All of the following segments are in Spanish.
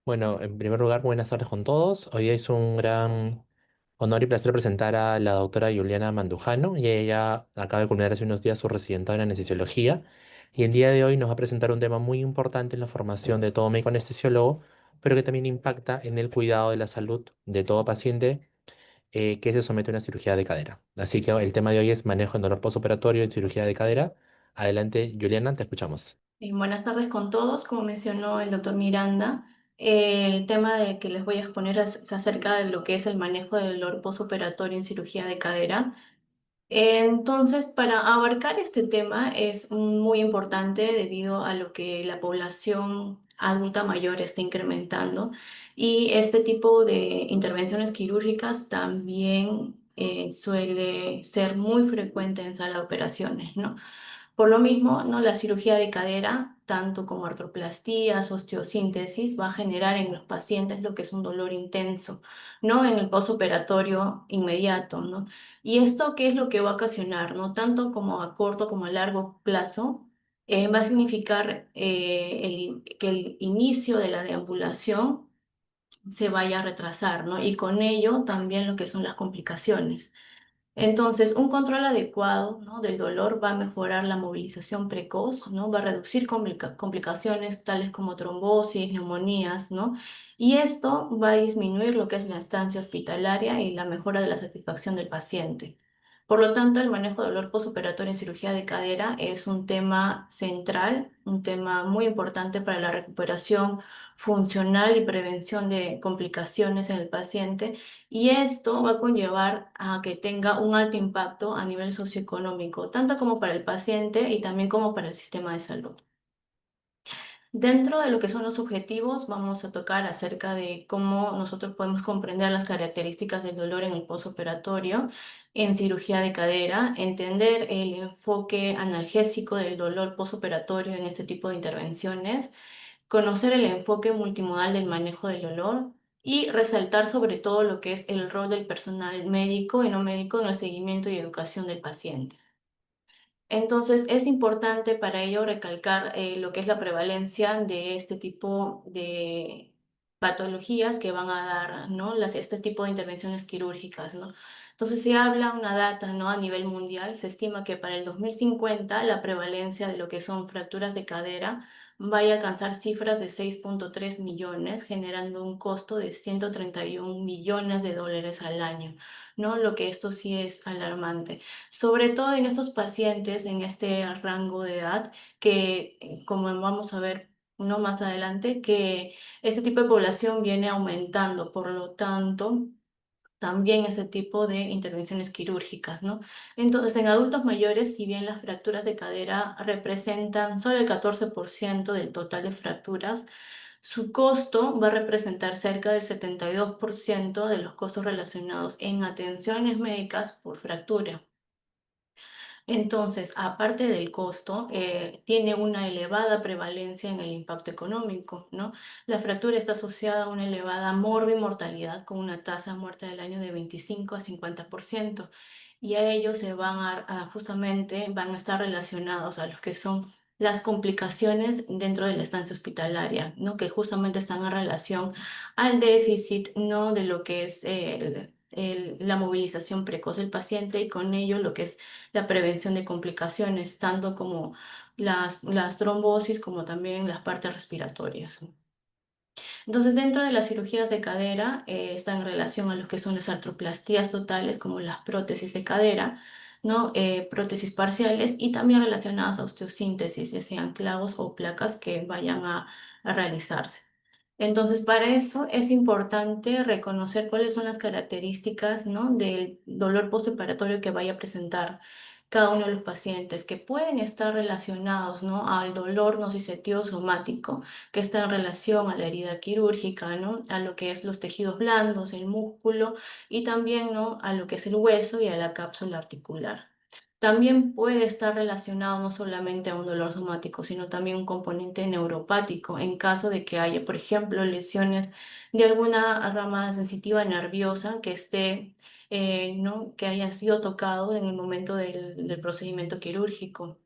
Bueno, en primer lugar, buenas tardes con todos. Hoy es un gran honor y placer presentar a la doctora Juliana Mandujano, y ella acaba de culminar hace unos días su residentado en anestesiología, y el día de hoy nos va a presentar un tema muy importante en la formación de todo médico anestesiólogo, pero que también impacta en el cuidado de la salud de todo paciente que se somete a una cirugía de cadera. Así que el tema de hoy es manejo en dolor postoperatorio en cirugía de cadera. Adelante, Juliana, te escuchamos. Buenas tardes con todos. Como mencionó el doctor Miranda, el tema de que les voy a exponer es acerca de lo que es el manejo del dolor postoperatorio en cirugía de cadera. Entonces, para abarcar este tema es muy importante debido a lo que la población adulta mayor está incrementando y este tipo de intervenciones quirúrgicas también suele ser muy frecuente en sala de operaciones, ¿no? Por lo mismo, ¿no? La cirugía de cadera, tanto como artroplastías, osteosíntesis, va a generar en los pacientes lo que es un dolor intenso, ¿no? En el posoperatorio inmediato, ¿no? ¿Y esto qué es lo que va a ocasionar, ¿no? Tanto como a corto como a largo plazo, va a significar que el inicio de la deambulación se vaya a retrasar, ¿no? Y con ello también lo que son las complicaciones. Entonces, un control adecuado, ¿no? del dolor va a mejorar la movilización precoz, ¿no? Va a reducir complicaciones tales como trombosis, neumonías, ¿no? Y esto va a disminuir lo que es la estancia hospitalaria y la mejora de la satisfacción del paciente. Por lo tanto, el manejo de dolor postoperatorio en cirugía de cadera es un tema central, un tema muy importante para la recuperación funcional y prevención de complicaciones en el paciente, y esto va a conllevar a que tenga un alto impacto a nivel socioeconómico, tanto como para el paciente y también como para el sistema de salud. Dentro de lo que son los objetivos, vamos a tocar acerca de cómo nosotros podemos comprender las características del dolor en el posoperatorio, en cirugía de cadera, entender el enfoque analgésico del dolor posoperatorio en este tipo de intervenciones, conocer el enfoque multimodal del manejo del dolor y resaltar sobre todo lo que es el rol del personal médico y no médico en el seguimiento y educación del paciente. Entonces, es importante para ello recalcar lo que es la prevalencia de este tipo de patologías que van a dar, ¿no? Este tipo de intervenciones quirúrgicas, ¿no? Entonces, se habla una data, ¿no? A nivel mundial, se estima que para el 2050 la prevalencia de lo que son fracturas de cadera vaya a alcanzar cifras de 6,3 millones, generando un costo de 131 millones de dólares al año, ¿no? Lo que esto sí es alarmante, sobre todo en estos pacientes en este rango de edad que, como vamos a ver no más adelante, que este tipo de población viene aumentando, por lo tanto, también ese tipo de intervenciones quirúrgicas, ¿no? Entonces, en adultos mayores, si bien las fracturas de cadera representan solo el 14% del total de fracturas, su costo va a representar cerca del 72% de los costos relacionados en atenciones médicas por fractura. Entonces, aparte del costo, tiene una elevada prevalencia en el impacto económico, ¿no? La fractura está asociada a una elevada morbimortalidad con una tasa de muerte del año de 25 a 50%, y a ello se van justamente van a estar relacionados a los que son las complicaciones dentro de la estancia hospitalaria, ¿no? Que justamente están en relación al déficit, ¿no? De lo que es la movilización precoz del paciente, y con ello lo que es la prevención de complicaciones, tanto como las trombosis como también las partes respiratorias. Entonces, dentro de las cirugías de cadera, están en relación a lo que son las artroplastías totales, como las prótesis de cadera, ¿no? Prótesis parciales y también relacionadas a osteosíntesis, ya sean clavos o placas que vayan a realizarse. Entonces, para eso es importante reconocer cuáles son las características, ¿no? del dolor postoperatorio que vaya a presentar cada uno de los pacientes, que pueden estar relacionados, ¿no? al dolor nociceptivo somático, que está en relación a la herida quirúrgica, ¿no? A lo que es los tejidos blandos, el músculo, y también, ¿no? a lo que es el hueso y a la cápsula articular. También puede estar relacionado no solamente a un dolor somático, sino también un componente neuropático en caso de que haya, por ejemplo, lesiones de alguna rama sensitiva nerviosa que esté, ¿no? que haya sido tocado en el momento del procedimiento quirúrgico.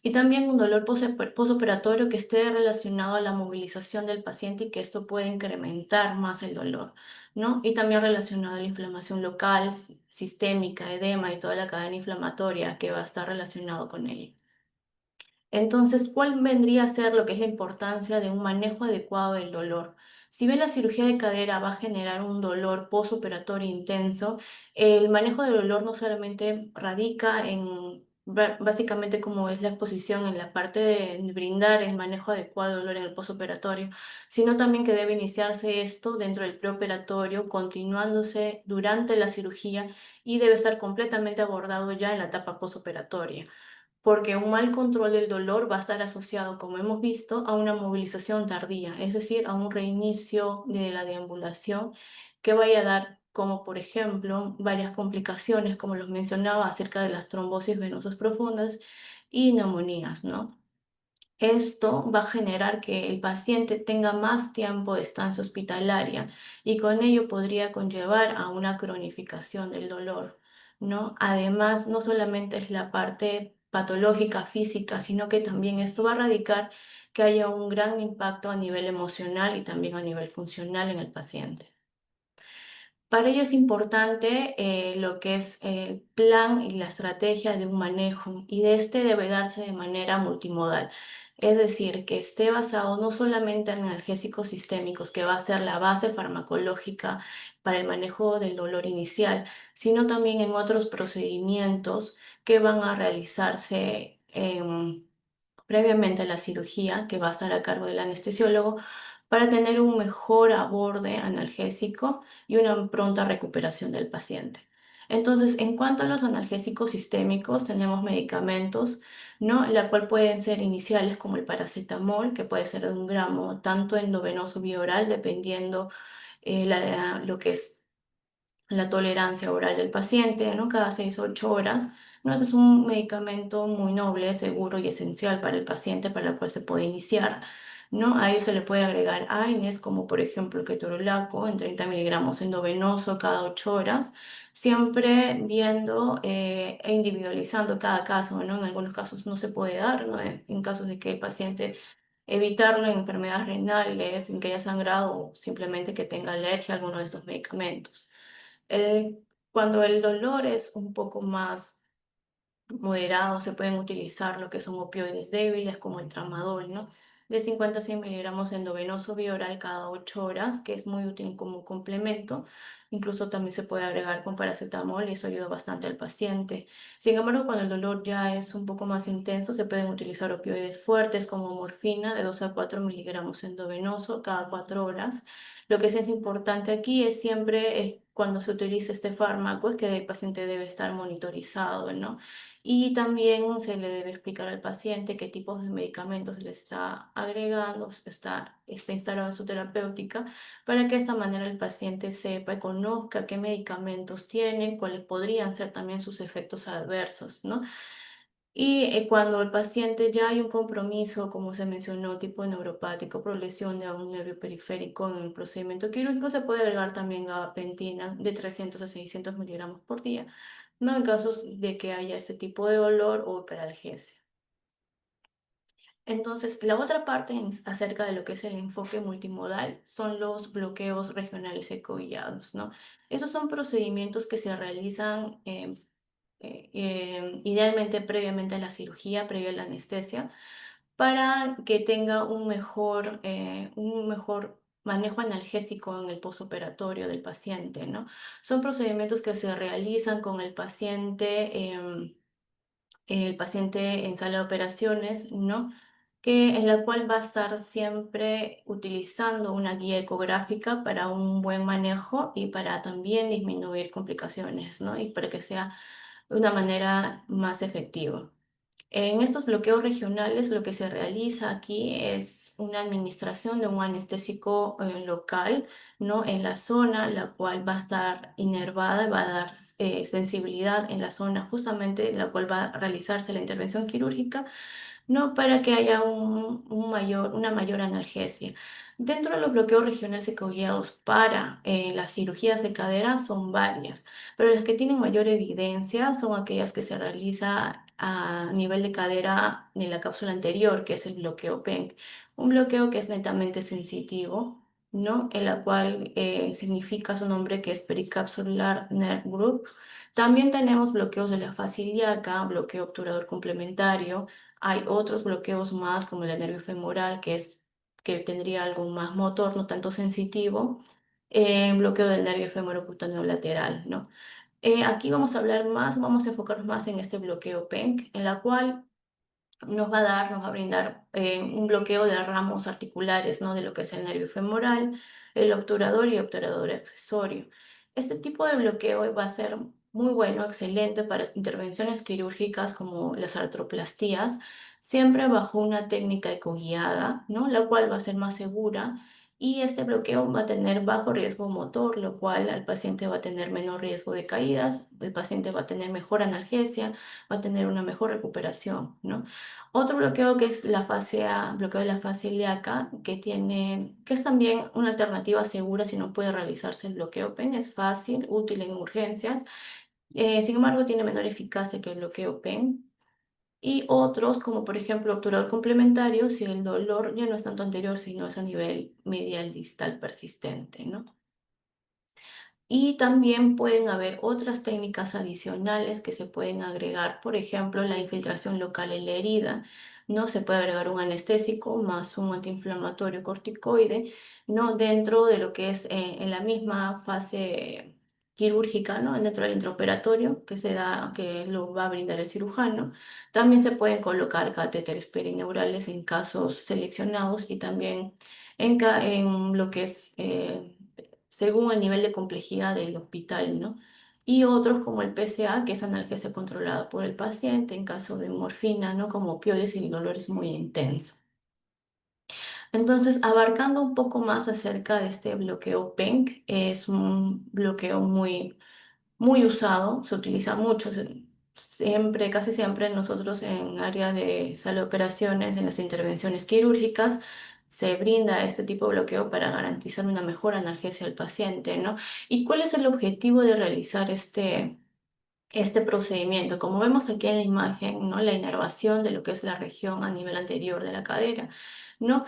Y también un dolor posoperatorio que esté relacionado a la movilización del paciente y que esto puede incrementar más el dolor, ¿no? Y también relacionado a la inflamación local, sistémica, edema y toda la cadena inflamatoria que va a estar relacionado con ello. Entonces, ¿cuál vendría a ser lo que es la importancia de un manejo adecuado del dolor? Si bien la cirugía de cadera va a generar un dolor postoperatorio intenso, el manejo del dolor no solamente radica en básicamente como es la exposición en la parte de brindar el manejo adecuado del dolor en el postoperatorio, sino también que debe iniciarse esto dentro del preoperatorio, continuándose durante la cirugía y debe estar completamente abordado ya en la etapa postoperatoria porque un mal control del dolor va a estar asociado, como hemos visto, a una movilización tardía, es decir, a un reinicio de la deambulación que vaya a dar, como por ejemplo, varias complicaciones, como los mencionaba, acerca de las trombosis venosas profundas y neumonías, ¿no? Esto va a generar que el paciente tenga más tiempo de estancia hospitalaria y con ello podría conllevar a una cronificación del dolor, ¿no? Además, no solamente es la parte patológica física, sino que también esto va a radicar que haya un gran impacto a nivel emocional y también a nivel funcional en el paciente. Para ello es importante lo que es el plan y la estrategia de un manejo y de este debe darse de manera multimodal. Es decir, que esté basado no solamente en analgésicos sistémicos, que va a ser la base farmacológica para el manejo del dolor inicial, sino también en otros procedimientos que van a realizarse previamente a la cirugía, que va a estar a cargo del anestesiólogo, para tener un mejor aborde analgésico y una pronta recuperación del paciente. Entonces, en cuanto a los analgésicos sistémicos, tenemos medicamentos, ¿no? La cual pueden ser iniciales como el paracetamol, que puede ser de 1 gramo, tanto endovenoso vía oral, dependiendo lo que es la tolerancia oral del paciente, ¿no? Cada 6 u 8 horas. ¿No? Este es un medicamento muy noble, seguro y esencial para el paciente, para el cual se puede iniciar, ¿no? A ello se le puede agregar AINES, como por ejemplo el ketorolaco en 30 miligramos endovenoso cada 8 horas, siempre viendo e individualizando cada caso, ¿no? En algunos casos no se puede dar, ¿no? En casos de que el paciente evitarlo en enfermedades renales, en que haya sangrado o simplemente que tenga alergia a alguno de estos medicamentos. Cuando el dolor es un poco más moderado, se pueden utilizar lo que son opioides débiles como el tramadol, ¿no? De 50 a 100 miligramos endovenoso vía oral cada 8 horas, que es muy útil como complemento. Incluso también se puede agregar con paracetamol y eso ayuda bastante al paciente. Sin embargo, cuando el dolor ya es un poco más intenso, se pueden utilizar opioides fuertes como morfina de 2 a 4 miligramos endovenoso cada 4 horas. Lo que sí es importante aquí es siempre cuando se utiliza este fármaco es que el paciente debe estar monitorizado, ¿no? Y también se le debe explicar al paciente qué tipos de medicamentos se le está agregando, está instalado en su terapéutica, para que de esta manera el paciente sepa y conozca qué medicamentos tiene, cuáles podrían ser también sus efectos adversos, ¿no? Y cuando el paciente ya hay un compromiso, como se mencionó, tipo neuropático, por lesión de un nervio periférico en el procedimiento quirúrgico, se puede agregar también gabapentina de 300 a 600 miligramos por día, no en casos de que haya este tipo de dolor o hiperalgesia. Entonces, la otra parte acerca de lo que es el enfoque multimodal son los bloqueos regionales ecoguiados, ¿no? Esos son procedimientos que se realizan idealmente previamente a la cirugía, previo a la anestesia, para que tenga un mejor manejo analgésico en el postoperatorio del paciente, ¿no? Son procedimientos que se realizan con el paciente en sala de operaciones, ¿no? En la cual va a estar siempre utilizando una guía ecográfica para un buen manejo y para también disminuir complicaciones, ¿no? Y para que sea de una manera más efectiva. En estos bloqueos regionales lo que se realiza aquí es una administración de un anestésico local, ¿no? En la zona, la cual va a estar inervada, va a dar sensibilidad en la zona justamente en la cual va a realizarse la intervención quirúrgica, ¿no? Para que haya una mayor analgesia. Dentro de los bloqueos regionales ecoguiados para las cirugías de cadera son varias, pero las que tienen mayor evidencia son aquellas que se realizan a nivel de cadera de la cápsula anterior, que es el bloqueo PENC. Un bloqueo que es netamente sensitivo, ¿no? En la cual significa su nombre que es Pericapsular Nerve Group. También tenemos bloqueos de la fascia ilíaca, bloqueo obturador complementario. Hay otros bloqueos más, como el del nervio femoral, que tendría algo más motor, no tanto sensitivo. Bloqueo del nervio femorocutáneo lateral, ¿no? Aquí vamos a hablar más, vamos a enfocarnos más en este bloqueo PENC, en la cual nos va a brindar un bloqueo de ramos articulares, ¿no? De lo que es el nervio femoral, el obturador y obturador accesorio. Este tipo de bloqueo va a ser muy bueno, excelente para intervenciones quirúrgicas como las artroplastías, siempre bajo una técnica ecoguiada, ¿no? La cual va a ser más segura. Y este bloqueo va a tener bajo riesgo motor, lo cual al paciente va a tener menor riesgo de caídas, el paciente va a tener mejor analgesia, va a tener una mejor recuperación, ¿no? Otro bloqueo que es bloqueo de la fascia ilíaca, que es también una alternativa segura si no puede realizarse el bloqueo PEN, es fácil, útil en urgencias, sin embargo tiene menor eficacia que el bloqueo PEN. Y otros, como por ejemplo obturador complementario, si el dolor ya no es tanto anterior, sino es a nivel medial distal persistente, ¿no? Y también pueden haber otras técnicas adicionales que se pueden agregar, por ejemplo, la infiltración local en la herida. No se puede agregar un anestésico más un antiinflamatorio corticoide, no dentro de lo que es en la misma fase quirúrgica, ¿no? Dentro del intraoperatorio que se da, que lo va a brindar el cirujano. También se pueden colocar catéteres perineurales en casos seleccionados y también en lo que es según el nivel de complejidad del hospital, ¿no? Y otros como el PCA, que es analgesia controlada por el paciente en caso de morfina, ¿no? Como opioides y el dolor es muy intenso. Entonces, abarcando un poco más acerca de este bloqueo PENC, es un bloqueo muy usado, se utiliza mucho, siempre, casi siempre nosotros en área de sala de operaciones, en las intervenciones quirúrgicas, se brinda este tipo de bloqueo para garantizar una mejor analgesia al paciente, ¿no? ¿Y cuál es el objetivo de realizar este procedimiento? Como vemos aquí en la imagen, ¿no? La inervación de lo que es la región a nivel anterior de la cadera, ¿no?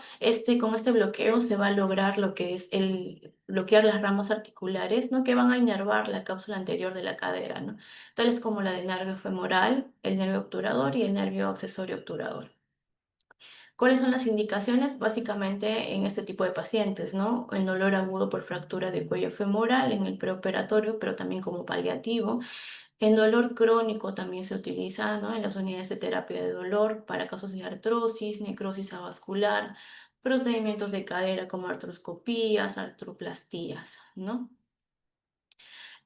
Con este bloqueo se va a lograr lo que es el bloquear las ramas articulares, ¿no? Que van a inervar la cápsula anterior de la cadera, ¿no? Tales como la del nervio femoral, el nervio obturador y el nervio accesorio obturador. ¿Cuáles son las indicaciones? Básicamente en este tipo de pacientes, ¿no? El dolor agudo por fractura de cuello femoral en el preoperatorio, pero también como paliativo. El dolor crónico también se utiliza, ¿no? En las unidades de terapia de dolor para casos de artrosis, necrosis avascular, procedimientos de cadera como artroscopías, artroplastías, ¿no?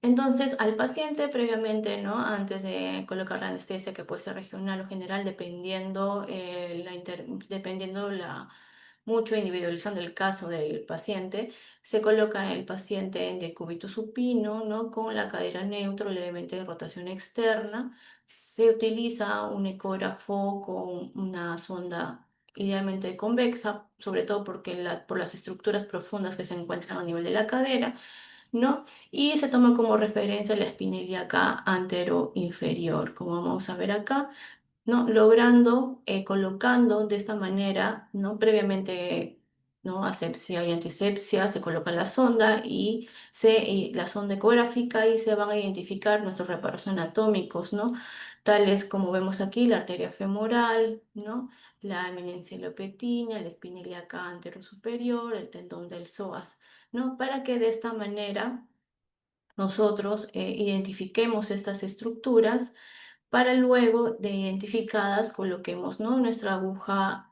Entonces, al paciente previamente, ¿no? Antes de colocar la anestesia, que puede ser regional o general, dependiendo mucho individualizando el caso del paciente, se coloca el paciente en decúbito supino, ¿no? Con la cadera neutra, levemente de rotación externa. Se utiliza un ecógrafo con una sonda idealmente convexa, sobre todo por las estructuras profundas que se encuentran a nivel de la cadera, ¿no? Y se toma como referencia la espina ilíaca antero-inferior, como vamos a ver acá, ¿no? Logrando, colocando de esta manera, ¿no? Previamente, ¿no? Asepsia y antisepsia, se coloca la sonda y la sonda ecográfica y se van a identificar nuestros reparos anatómicos, ¿no? Tales como vemos aquí, la arteria femoral, ¿no? La eminencia iliopetina, la espina ilíaca anterosuperior, el tendón del psoas, ¿no? Para que de esta manera nosotros identifiquemos estas estructuras para luego de identificadas coloquemos, ¿no? Nuestra aguja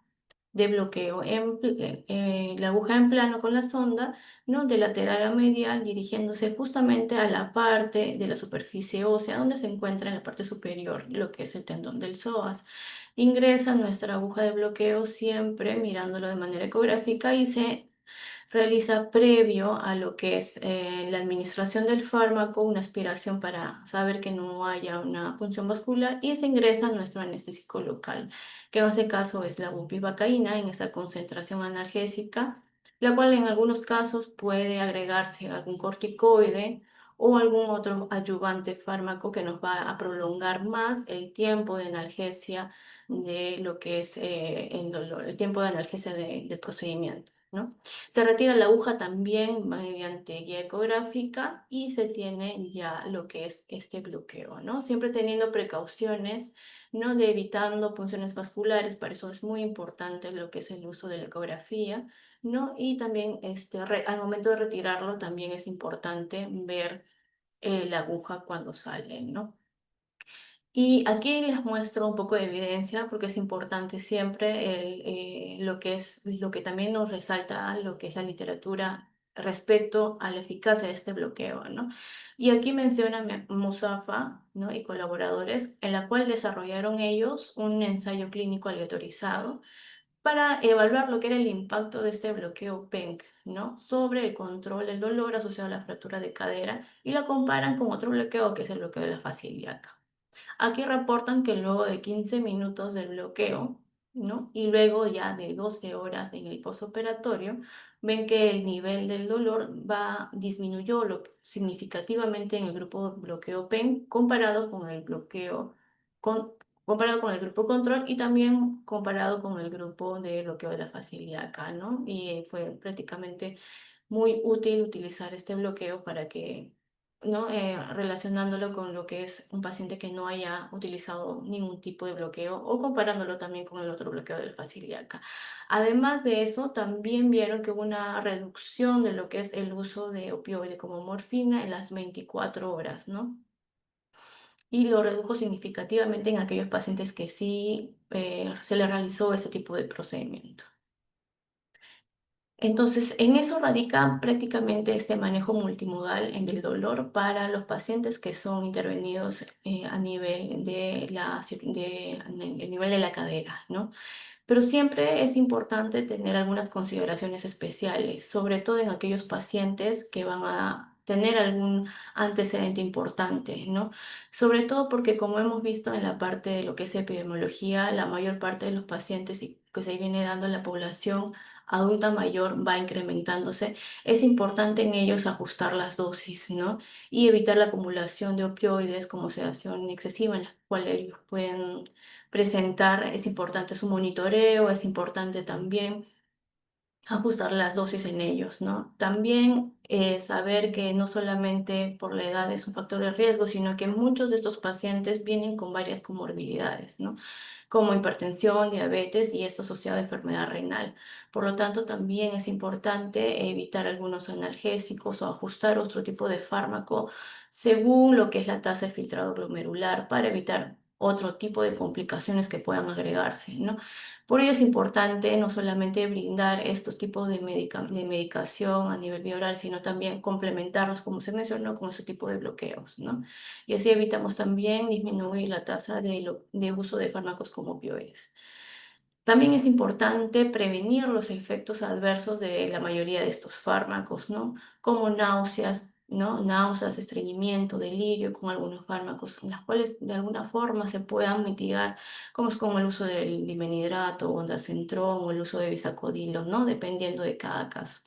de bloqueo, la aguja en plano con la sonda, ¿no? De lateral a medial, dirigiéndose justamente a la parte de la superficie ósea donde se encuentra en la parte superior lo que es el tendón del psoas. Ingresa nuestra aguja de bloqueo siempre mirándolo de manera ecográfica y se realiza previo a lo que es la administración del fármaco, una aspiración para saber que no haya una punción vascular y se ingresa nuestro anestésico local, que en este caso es la bupivacaína en esa concentración analgésica, la cual en algunos casos puede agregarse algún corticoide o algún otro adyuvante fármaco que nos va a prolongar más el tiempo de analgesia de lo que es el dolor, el tiempo de analgesia del procedimiento, ¿no? Se retira la aguja también mediante guía ecográfica y se tiene ya lo que es este bloqueo, ¿no? Siempre teniendo precauciones, ¿no? De evitando punciones vasculares, para eso es muy importante lo que es el uso de la ecografía, ¿no? Y también al momento de retirarlo también es importante ver la aguja cuando sale, ¿no? Y aquí les muestro un poco de evidencia porque es importante siempre lo que es, lo que también nos resalta lo que es la literatura respecto a la eficacia de este bloqueo, ¿no? Y aquí menciona Musafa, ¿no? Y colaboradores, en la cual desarrollaron ellos un ensayo clínico aleatorizado para evaluar lo que era el impacto de este bloqueo PENC, ¿no? Sobre el control del dolor asociado a la fractura de cadera y lo comparan con otro bloqueo que es el bloqueo de la fascia ilíaca. Aquí reportan que luego de 15 minutos del bloqueo, ¿no? Y luego ya de 12 horas en el posoperatorio, ven que el nivel del dolor disminuyó significativamente en el grupo bloqueo PEN comparado con el con, comparado con el grupo control y también comparado con el grupo de bloqueo de la fascia ilíaca, ¿no? Y fue prácticamente muy útil utilizar este bloqueo para que, ¿no? Relacionándolo con lo que es un paciente que no haya utilizado ningún tipo de bloqueo o comparándolo también con el otro bloqueo del fascia ilíaca. Además de eso, también vieron que hubo una reducción de lo que es el uso de opioide como morfina en las 24 horas, ¿no? Y lo redujo significativamente en aquellos pacientes que sí se les realizó ese tipo de procedimiento. Entonces, en eso radica prácticamente este manejo multimodal en el dolor para los pacientes que son intervenidos a nivel de en el nivel de la cadera, ¿no? Pero siempre es importante tener algunas consideraciones especiales, sobre todo en aquellos pacientes que van a tener algún antecedente importante, ¿no? Sobre todo porque como hemos visto en la parte de lo que es epidemiología, la mayor parte de los pacientes que se viene dando en la población adulta mayor va incrementándose. Es importante en ellos ajustar las dosis, ¿no? Y evitar la acumulación de opioides como sedación excesiva en la cual ellos pueden presentar, es importante su monitoreo, es importante también ajustar las dosis en ellos, ¿no? También saber que no solamente por la edad es un factor de riesgo, sino que muchos de estos pacientes vienen con varias comorbilidades, ¿no? Como hipertensión, diabetes y esto asociado a enfermedad renal. Por lo tanto, también es importante evitar algunos analgésicos o ajustar otro tipo de fármaco según lo que es la tasa de filtrado glomerular para evitar otro tipo de complicaciones que puedan agregarse, ¿no? Por ello es importante no solamente brindar estos tipos de, de medicación a nivel bioral, sino también complementarlos, como se mencionó, con ese tipo de bloqueos, ¿no? Y así evitamos también disminuir la tasa de uso de fármacos como opioides. También es importante prevenir los efectos adversos de la mayoría de estos fármacos, ¿no? Como náuseas, ¿no? Náuseas, estreñimiento, delirio con algunos fármacos, en las cuales de alguna forma se puedan mitigar, como es como el uso del dimenidrato, ondansetron o el uso de bisacodilo, ¿no? Dependiendo de cada caso.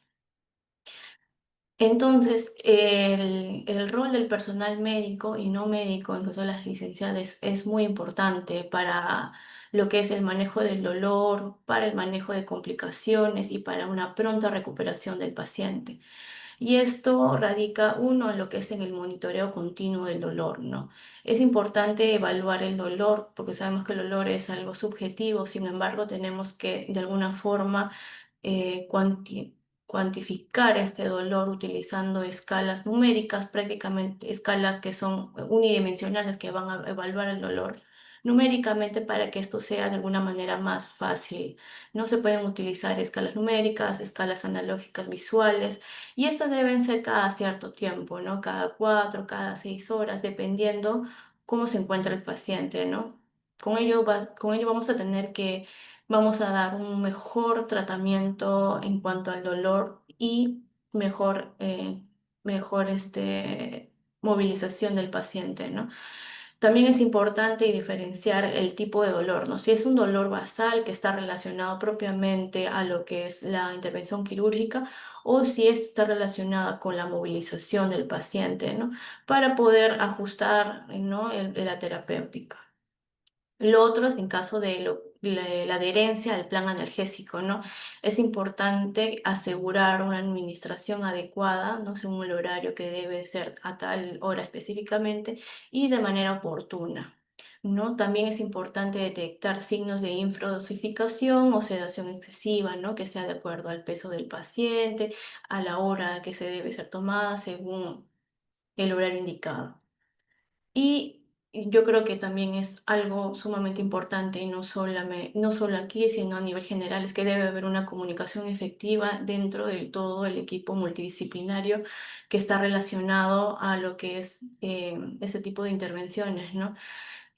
Entonces, el rol del personal médico y no médico, en caso de las licenciadas, es muy importante para lo que es el manejo del dolor, para el manejo de complicaciones y para una pronta recuperación del paciente. Y esto radica uno en lo que es en el monitoreo continuo del dolor, ¿no? Es importante evaluar el dolor porque sabemos que el dolor es algo subjetivo, sin embargo, tenemos que de alguna forma cuantificar este dolor utilizando escalas numéricas, prácticamente escalas que son unidimensionales que van a evaluar el dolor numéricamente para que esto sea de alguna manera más fácil. No se pueden utilizar escalas numéricas, escalas analógicas visuales y estas deben ser cada cierto tiempo, ¿no? Cada 4, cada 6 horas, dependiendo cómo se encuentra el paciente, ¿no? Con ello vamos a tener que vamos a dar un mejor tratamiento en cuanto al dolor y mejor, mejor movilización del paciente, ¿no? También es importante diferenciar el tipo de dolor, ¿no? Si es un dolor basal que está relacionado propiamente a lo que es la intervención quirúrgica o si está relacionada con la movilización del paciente, ¿no? Para poder ajustar, ¿no? La terapéutica. Lo otro es en caso de la adherencia al plan analgésico, ¿no? Es importante asegurar una administración adecuada, ¿no? Según el horario que debe ser a tal hora específicamente y de manera oportuna, ¿no? También es importante detectar signos de infradosificación o sedación excesiva, ¿no? Que sea de acuerdo al peso del paciente, a la hora que se debe ser tomada según el horario indicado. Y yo creo que también es algo sumamente importante, y no solo aquí, sino a nivel general, es que debe haber una comunicación efectiva dentro de todo el equipo multidisciplinario que está relacionado a lo que es ese tipo de intervenciones, ¿no?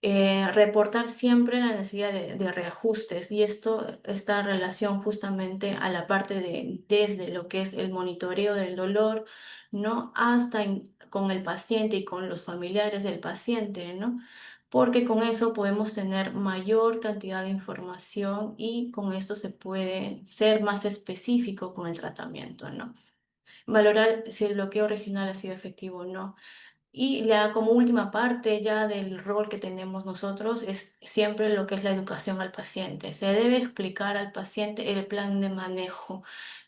Reportar siempre la necesidad de reajustes y está en relación justamente a la parte de desde lo que es el monitoreo del dolor, ¿no? Hasta con el paciente y con los familiares del paciente, ¿no? Porque con eso podemos tener mayor cantidad de información y con esto se puede ser más específico con el tratamiento, ¿no? Valorar si el bloqueo regional ha sido efectivo o no. Y ya como última parte ya del rol que tenemos nosotros es siempre lo que es la educación al paciente. Se debe explicar al paciente el plan de manejo.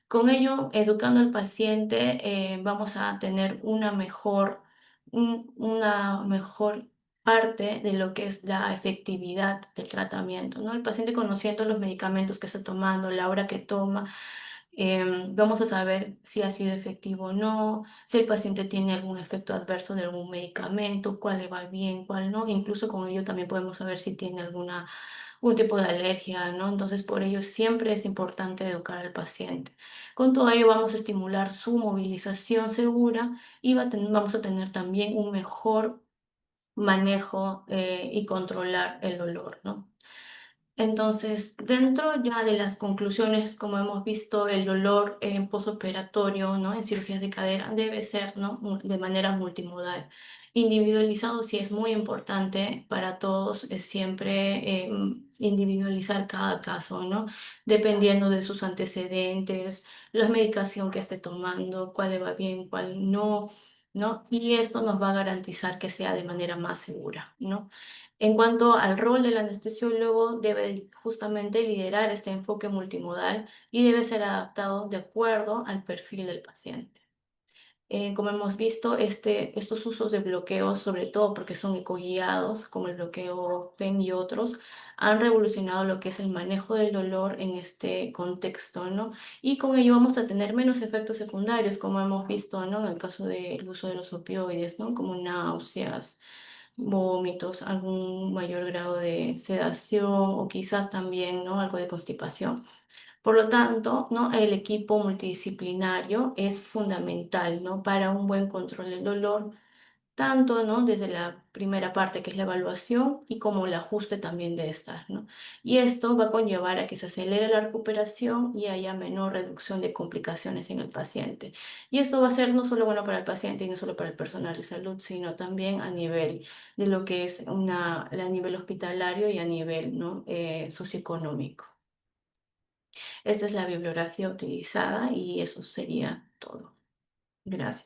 Con ello, educando al paciente, vamos a tener una mejor parte de lo que es la efectividad del tratamiento, ¿no? El paciente conociendo los medicamentos que está tomando, la hora que toma, vamos a saber si ha sido efectivo o no, si el paciente tiene algún efecto adverso de algún medicamento, cuál le va bien, cuál no. Incluso con ello también podemos saber si tiene un tipo de alergia, ¿no? Entonces, por ello siempre es importante educar al paciente. Con todo ello vamos a estimular su movilización segura y vamos a tener también un mejor manejo y controlar el dolor, ¿no? Entonces, dentro ya de las conclusiones, como hemos visto, el dolor en posoperatorio, ¿no? En cirugías de cadera debe ser, ¿no? De manera multimodal. Individualizado sí es muy importante para todos, es siempre individualizar cada caso, ¿no? Dependiendo de sus antecedentes, la medicación que esté tomando, cuál le va bien, cuál no, ¿no? Y esto nos va a garantizar que sea de manera más segura, ¿no? En cuanto al rol del anestesiólogo, debe justamente liderar este enfoque multimodal y debe ser adaptado de acuerdo al perfil del paciente. Como hemos visto, estos usos de bloqueos, sobre todo porque son ecoguiados, como el bloqueo PEN y otros, han revolucionado lo que es el manejo del dolor en este contexto, ¿no? Y con ello vamos a tener menos efectos secundarios, como hemos visto, ¿no? En el caso del uso de los opioides, ¿no? Como náuseas, vómitos, algún mayor grado de sedación o quizás también, ¿no? Algo de constipación. Por lo tanto, ¿no? El equipo multidisciplinario es fundamental, ¿no? Para un buen control del dolor, tanto, ¿no? Desde la primera parte, que es la evaluación, y como el ajuste también de estas, ¿no? Y esto va a conllevar a que se acelere la recuperación y haya menor reducción de complicaciones en el paciente. Y esto va a ser no solo bueno para el paciente y no solo para el personal de salud, sino también a nivel de lo que es a nivel hospitalario y a nivel, ¿no? Socioeconómico. Esta es la bibliografía utilizada y eso sería todo. Gracias.